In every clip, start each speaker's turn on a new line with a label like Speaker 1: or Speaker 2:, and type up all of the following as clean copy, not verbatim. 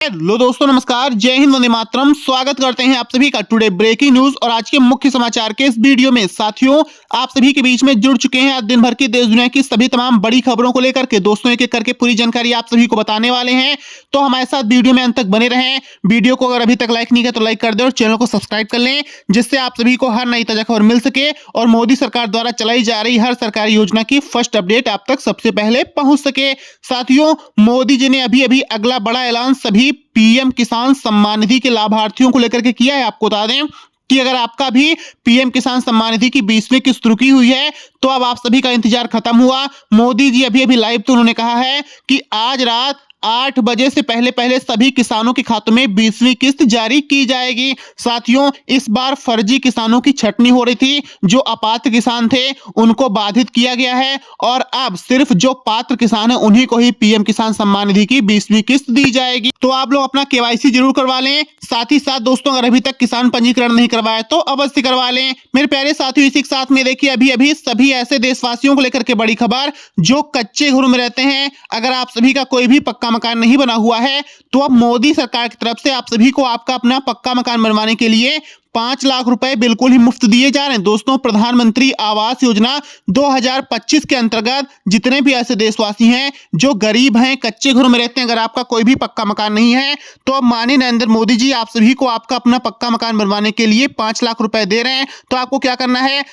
Speaker 1: Hello दोस्तों, नमस्कार, जय हिंद, वंदे मातरम। स्वागत करते हैं आप सभी का टुडे ब्रेकिंग न्यूज और आज के मुख्य समाचार के इस वीडियो में। साथियों, आप सभी के बीच में जुड़ चुके हैं आज दिन भर की देश दुनिया की सभी तमाम बड़ी खबरों को लेकर के। दोस्तों, एक एक करके पूरी जानकारी आप सभी को बताने वाले हैं, तो हमारे साथ वीडियो में अंत तक बने रहें। वीडियो को अगर अभी तक लाइक नहीं किया तो लाइक कर दें और चैनल को सब्सक्राइब कर लें, जिससे आप सभी को हर नई ताजा खबर मिल सके और मोदी सरकार द्वारा चलाई जा रही हर सरकारी योजना की फर्स्ट अपडेट आप तक सबसे पहले पहुंच सके। साथियों, मोदी जी ने अभी अभी अगला बड़ा ऐलान सभी पीएम किसान सम्मान निधि के लाभार्थियों को लेकर के किया है। आपको बता दें कि अगर आपका भी पीएम किसान सम्मान निधि की 20वीं किस्त रुकी हुई है तो अब आप सभी का इंतजार खत्म हुआ। मोदी जी अभी लाइव तो उन्होंने कहा है कि आज रात 8 बजे से पहले सभी किसानों के खातों में 20वीं किस्त जारी की जाएगी। साथियों, इस बार फर्जी किसानों की छटनी हो रही थी। जो अपात्र किसान थे उनको बाधित किया गया है और अब सिर्फ जो पात्र किसान है उन्हीं को ही पीएम किसान सम्मान निधि की 20वीं किस्त दी जाएगी। तो आप लोग अपना केवाईसी जरूर करवा लें। साथ ही साथ दोस्तों, अगर अभी तक किसान पंजीकरण नहीं करवाया तो अवश्य करवा लें। मेरे प्यारे साथियों, इसी के साथ में देखिए अभी सभी ऐसे देशवासियों को लेकर के बड़ी खबर जो कच्चे घरों में रहते हैं। अगर आप सभी का कोई भी पक्का मकान नहीं बना हुआ है तो अब मोदी सरकार की तरफ से आप सभी को आपका अपना पक्का मकान बनवाने के लिए 5 लाख रुपए बिल्कुल ही मुफ्त दिए जा रहे हैं। दोस्तों, प्रधानमंत्री आवास योजना 2025 के अंतर्गत जितने भी ऐसे देशवासी हैं जो गरीब हैं, कच्चे घरों में रहते हैं, अगर आपका कोई भी पक्का मकान नहीं है तो अब माननीय नरेंद्र मोदी जी आप सभी को आपका अपना पक्का मकान बनवाने के लिए 5 लाख रुपए दे रहे हैं। तो आपको क्या करना है,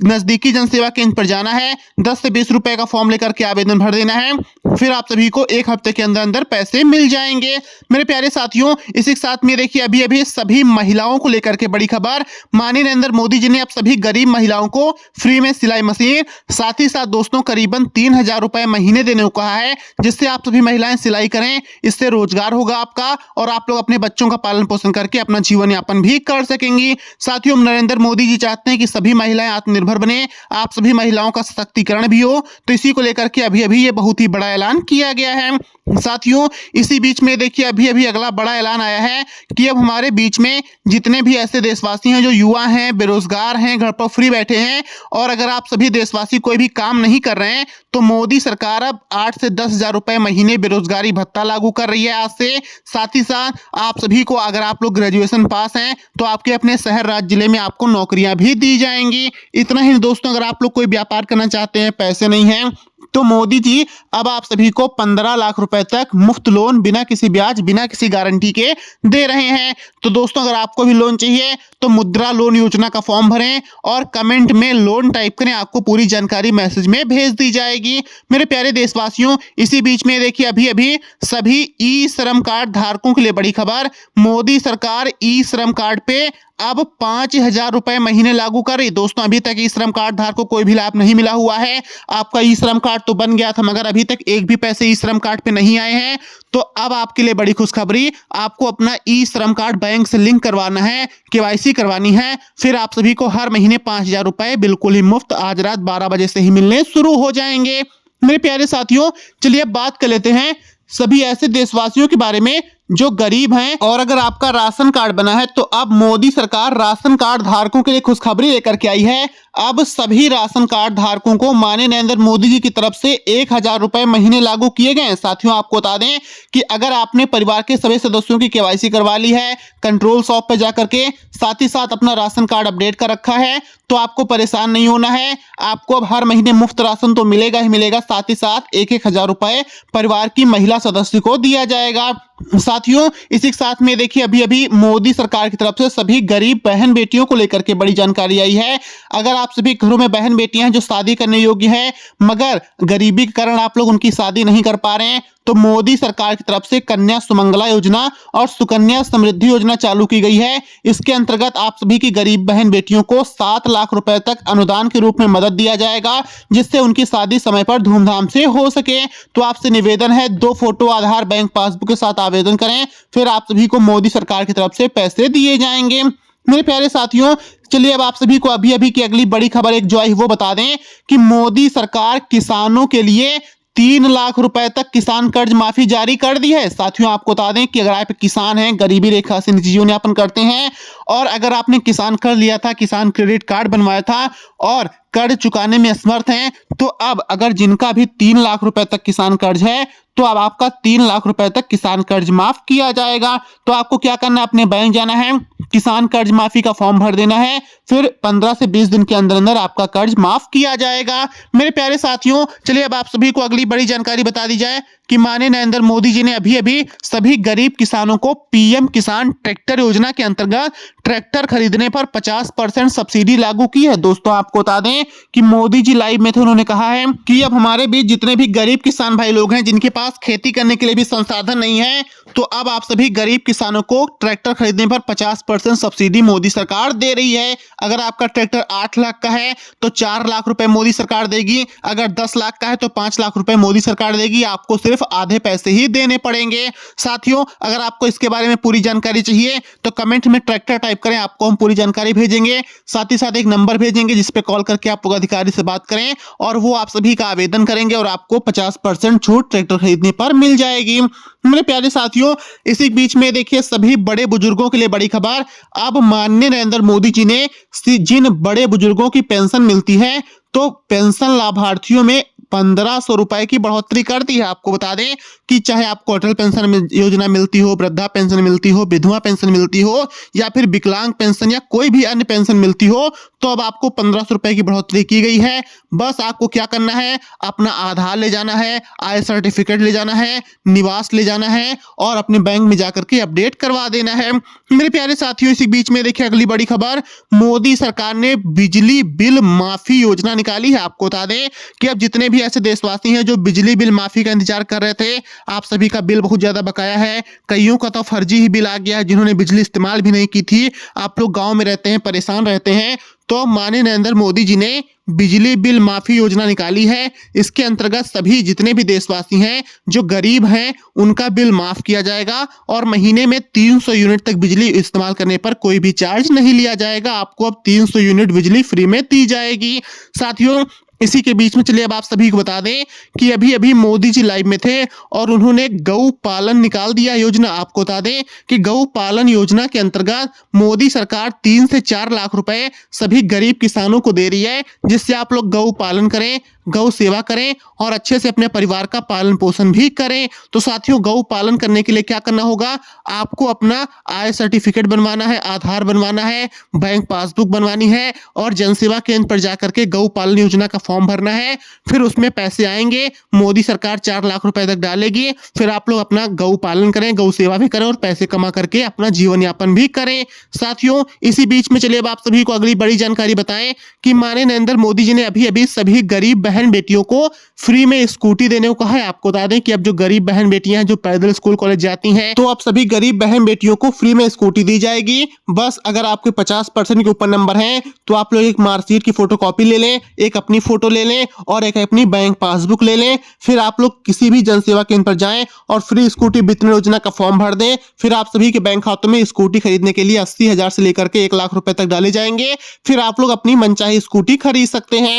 Speaker 1: नजदीकी जनसेवा केंद्र पर जाना है, 10 से 20 रुपए का फॉर्म लेकर के आवेदन भर देना है, फिर आप सभी को 1 हफ्ते के अंदर अंदर पैसे मिल जाएंगे। मेरे प्यारे साथियों, इसी के साथ में देखिए अभी सभी महिलाओं को लेकर के बड़ी खबर। माननीय नरेंद्र मोदी जी ने अब सभी गरीब महिलाओं को फ्री में सिलाई मशीन, साथ ही साथ दोस्तों करीबन 3000 रुपए महीने देने को कहा है, जिससे आप सभी महिलाएं सिलाई करें। इससे रोजगार होगा आपका और आप लोग अपने बच्चों का पालन पोषण करके अपना जीवन यापन भी कर सकेंगी। साथियों, नरेंद्र मोदी जी चाहते हैं कि सभी महिलाएं आत्मनिर्भर बने, आप सभी महिलाओं का सशक्तिकरण भी हो, तो इसी को लेकर के अभी ये बहुत ही बड़ा ऐलान किया गया है। साथियों, इसी बीच में देखिए अभी अगला बड़ा ऐलान आया है कि अब हमारे बीच में जितने भी ऐसे देशवासी हैं जो युवा हैं, बेरोजगार हैं, घर पर फ्री बैठे हैं और अगर आप सभी देशवासी कोई भी काम नहीं कर रहे हैं तो मोदी सरकार अब 8 से 10,000 रुपए महीने बेरोजगारी भत्ता लागू कर रही है आज से। साथ ही साथ आप सभी को अगर आप लोग ग्रेजुएशन पास हैं तो आपके अपने शहर राज्य जिले में आपको नौकरियां भी दी जाएंगी। इतना ही दोस्तों, अगर आप लोग कोई व्यापार करना चाहते हैं, पैसे नहीं हैं तो मोदी जी अब आप सभी को 15 लाख रुपए तक मुफ्त लोन बिना किसी ब्याज, बिना किसी गारंटी के दे रहे हैं। तो दोस्तों, अगर आपको भी लोन चाहिए तो मुद्रा लोन योजना का फॉर्म भरें और कमेंट में लोन टाइप करें, आपको पूरी जानकारी मैसेज में भेज दी जाएगी। मेरे प्यारे देशवासियों, इसी बीच में देखिए अभी सभी ई श्रम कार्ड धारकों के लिए बड़ी खबर। मोदी सरकार ई श्रम कार्ड पे अब 5,000 रुपए महीने लागू कर रही। दोस्तों, अभी तक ई श्रम कार्ड धारक को कोई भी लाभ नहीं मिला हुआ है। आपका ई श्रम कार्ड तो बन गया था मगर अभी तक एक भी पैसे ई श्रम कार्ड पे नहीं आए हैं। तो अब आपके लिए बड़ी खुशखबरी, आपको अपना ई श्रम कार्ड बैंक से लिंक करवाना है, केवाईसी करवानी है, फिर आप सभी को हर महीने 5,000 रुपए बिल्कुल ही मुफ्त आज रात 12 बजे से ही मिलने शुरू हो जाएंगे। मेरे प्यारे साथियों, चलिए अब बात कर लेते हैं सभी ऐसे देशवासियों के बारे में जो गरीब हैं और अगर आपका राशन कार्ड बना है तो अब मोदी सरकार राशन कार्ड धारकों के लिए खुशखबरी लेकर के आई है। अब सभी राशन कार्ड धारकों को माननीय नरेंद्र मोदी जी की तरफ से 1,000 रुपए महीने लागू किए गए हैं। साथियों, आपको बता दें कि अगर आपने परिवार के सभी सदस्यों की केवाईसी करवा ली है, कंट्रोल शॉप पे जाकर के, साथ ही साथ अपना राशन कार्ड अपडेट कर रखा है, तो आपको परेशान नहीं होना है। आपको अब हर महीने मुफ्त राशन तो मिलेगा ही मिलेगा, साथ ही साथ 1,000 रुपए परिवार की महिला सदस्य को दिया जाएगा। साथियों, इसी के साथ में देखिए अभी मोदी सरकार की तरफ से सभी गरीब बहन बेटियों को लेकर के बड़ी जानकारी आई है। अगर आप सभी घरों में बहन बेटियां हैं जो शादी करने योग्य हैं मगर गरीबी के कारण आप लोग उनकी शादी नहीं कर पा रहे हैं, तो मोदी सरकार की तरफ से कन्या सुमंगला योजना और सुकन्या समृद्धि योजना चालू की गई है। इसके अंतर्गत आप सभी की गरीब बहन बेटियों को 7 लाख रुपए तक अनुदान के रूप में मदद दिया जाएगा, जिससे उनकी शादी समय पर धूमधाम से हो सके। तो आपसे निवेदन है, 2 फोटो आधार बैंक पासबुक के साथ आवेदन करें, फिर आप सभी को मोदी सरकार की तरफ से पैसे दिए जाएंगे। मेरे प्यारे साथियों, चलिए अब आप सभी को अभी की अगली बड़ी खबर एक जो आई वो बता दें कि मोदी सरकार किसानों के लिए 3 लाख रुपए तक किसान कर्ज माफी जारी कर दी है। साथियों, आपको बता दें कि अगर आप किसान हैं, गरीबी रेखा से नीचे जीवन यापन करते हैं और अगर आपने किसान कर्ज लिया था, किसान क्रेडिट कार्ड बनवाया था और कर्ज चुकाने में असमर्थ हैं, तो अब अगर जिनका भी 3 लाख रुपए तक किसान कर्ज है तो अब आपका 3 लाख रुपए तक किसान कर्ज माफ किया जाएगा। तो आपको क्या करना है, अपने बैंक जाना है, किसान कर्ज माफी का फॉर्म भर देना है, फिर 15 से 20 दिन के अंदर अंदर आपका कर्ज माफ किया जाएगा। मेरे प्यारे साथियों, चलिए अब आप सभी को अगली बड़ी जानकारी बता दी जाए कि माननीय नरेंद्र मोदी जी ने अभी अभी सभी गरीब किसानों को पीएम किसान ट्रैक्टर योजना के अंतर्गत ट्रैक्टर खरीदने पर 50% सब्सिडी लागू की है। दोस्तों आपको बता दें कि मोदी जी लाइव में थे, उन्होंने कहा है कि अब हमारे बीच जितने भी गरीब किसान भाई लोग हैं जिनके पास खेती करने के लिए भी संसाधन नहीं है, तो अब आप सभी गरीब किसानों को ट्रैक्टर खरीदने पर 50% सब्सिडी मोदी सरकार दे रही है। अगर आपका ट्रैक्टर 8 लाख का है तो 4 लाख रुपए मोदी सरकार देगी, अगर 10 लाख का है तो 5 लाख रुपए मोदी सरकार देगी। आपको सिर्फ आधे पैसे ही देने पड़ेंगे। साथियों, अगर आपको इसके बारे में पूरी जानकारी चाहिए तो कमेंट में ट्रैक्टर टाइप करें, आपको हम पूरी जानकारी भेजेंगे। साथ ही साथ एक नंबर भेजेंगे जिस पे कॉल करके आप अधिकारी से बात करें और वो आप सभी का आवेदन करेंगे और आपको 50% छूट ट्रैक्टर खरीदने पर मिल जाएगी। मेरे प्यारे साथियों, इसी बीच में देखिए सभी बड़े बुजुर्गों के लिए बड़ी खबर। अब माननीय नरेंद्र मोदी जी ने जिन बड़े बुजुर्गों की पेंशन मिलती है तो पेंशन लाभार्थियों में 1500 रुपए की बढ़ोतरी कर दी है। आपको बता दें कि चाहे आपको अटल पेंशन योजना मिलती हो, वृद्धा पेंशन मिलती हो, विधवा पेंशन मिलती हो या फिर विकलांग पेंशन या कोई भी अन्य पेंशन मिलती हो, तो अब आपको 1500 रुपए की बढ़ोतरी की गई है। बस आपको क्या करना है, अपना आधार ले जाना है, आय सर्टिफिकेट ले जाना है, निवास ले जाना है और अपने बैंक में जाकर के अपडेट करवा देना है। मेरे प्यारे साथियों, इसी बीच में देखिए अगली बड़ी खबर, मोदी सरकार ने बिजली बिल माफी योजना निकाली है। आपको बता दें कि अब जितने भी ऐसे देशवासी हैं जो बिजली बिल माफी का इंतजार कर रहे थे, आप सभी का बिल बहुत ज्यादा बकाया है, कईयों का तो फर्जी ही बिल आ गया है जिन्होंने बिजली इस्तेमाल भी नहीं की थी। आप लोग गांव में रहते हैं, परेशान रहते हैं, तो माननीय नरेंद्र मोदी जी ने बिजली बिल माफी योजना निकाली है। इसके अंतर्गत सभी जितने भी देशवासी हैं जो गरीब हैं उनका बिल माफ किया जाएगा और महीने में 300 यूनिट तक बिजली इस्तेमाल करने पर कोई भी चार्ज नहीं लिया जाएगा। आपको अब 300 यूनिट बिजली फ्री में दी जाएगी। साथियों, इसी के बीच में चलिए अब आप सभी को बता दें कि अभी अभी मोदी जी लाइव में थे और उन्होंने गौ पालन निकाल दिया योजना। आपको बता दें कि गौ पालन योजना के अंतर्गत मोदी सरकार 3 से 4 लाख रुपए सभी गरीब किसानों को दे रही है, जिससे आप लोग गौ पालन करें, गौ सेवा करें और अच्छे से अपने परिवार का पालन पोषण भी करें। तो साथियों, गौ पालन करने के लिए क्या करना होगा, आपको अपना आय सर्टिफिकेट बनवाना है, आधार बनवाना है, बैंक पासबुक बनवानी है और जनसेवा केंद्र पर जाकर के गौ पालन योजना का फॉर्म भरना है। फिर उसमें पैसे आएंगे, मोदी सरकार 4 लाख रुपए तक डालेगी। फिर आप लोग अपना गौ पालन करें, गौ सेवा भी करें और पैसे कमा करके अपना जीवन यापन भी करें। साथियों, इसी बीच में चलिए अब आप सभी को अगली बड़ी जानकारी बताएं कि माननीय नरेंद्र मोदी जी ने अभी अभी सभी गरीब बहन बेटियों को फ्री में स्कूटी देने को कहा है। आपको बता दें कि अब जो गरीब बहन बेटियां हैं जो पैदल स्कूल कॉलेज जाती हैं, तो अब सभी गरीब बहन बेटियों को फ्री में स्कूटी दी जाएगी। बस अगर आपके 50% के ऊपर नंबर हैं तो आप लोग एक मार्कशीट की फोटोकॉपी ले लें, एक अपनी फोटो ले लें और एक अपनी बैंक पासबुक ले लें। फिर आप लोग किसी भी जनसेवा केंद्र पर जाएं और फ्री स्कूटी वितरण योजना का फॉर्म भर दें। फिर आप सभी के बैंक खातों में स्कूटी खरीदने के लिए 80,000 से लेकर के 1 लाख रुपए तक डाले जाएंगे। फिर आप लोग अपनी मनचाही स्कूटी खरीद सकते हैं।